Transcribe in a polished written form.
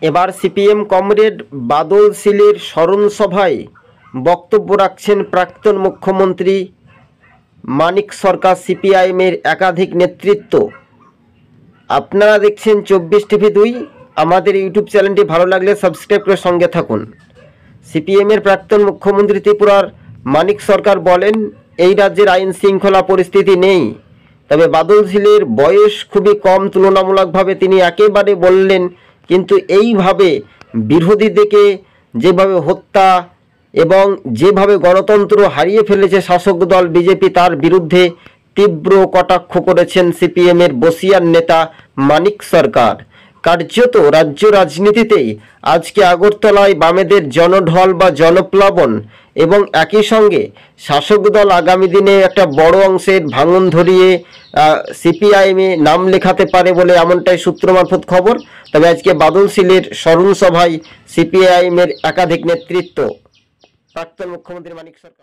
এবার CPM comrade বাদল শীলের স্মরণ সভায় বক্তব্য রাখছেন প্রাক্তন মুখ্যমন্ত্রী মানিক সরকার। সিপিআইএমের একাধিক নেতৃত্ব। আপনারা দেখছেন 24TV2। আমাদের ইউটিউব চ্যানেলটি ভালো লাগলে সাবস্ক্রাইব করে সঙ্গে থাকুন। সিপিএমের প্রাক্তন মুখ্যমন্ত্রী ত্রিপুরার মানিক সরকার বলেন, এই রাজ্যের আইন শৃঙ্খলা পরিস্থিতি নেই। তবে বাদল শীলের বয়স খুবই কম, তুলনামূলকভাবে তিনি একেবারে বললেন, কিন্তু এইভাবে বিরোধীদেরকে যেভাবে হত্যা এবং যেভাবে গণতন্ত্র হারিয়ে ফেলেছে শাসক দল বিজেপি, তার বিরুদ্ধে তীব্র কটাক্ষ করেছেন সিপিএমের বসিয়ার নেতা মানিক সরকার। কার্যত রাজ্য রাজনীতিতে আজকে আগরতলায় বামেদের জনঢল বা জনপ্লাবন এবং একই সঙ্গে শাসক দল আগামী দিনে একটা বড় অংশের ভাঙন ধরিয়ে সিপিআইএমে নাম লেখাতে পারে বলে এমনটাই সূত্র মারফত খবর। তবে আজকে বাদল শীলের স্মরণ সভায় সিপিআইএমের একাধিক নেতৃত্ব, প্রাক্তন মুখ্যমন্ত্রী মানিক সরকার।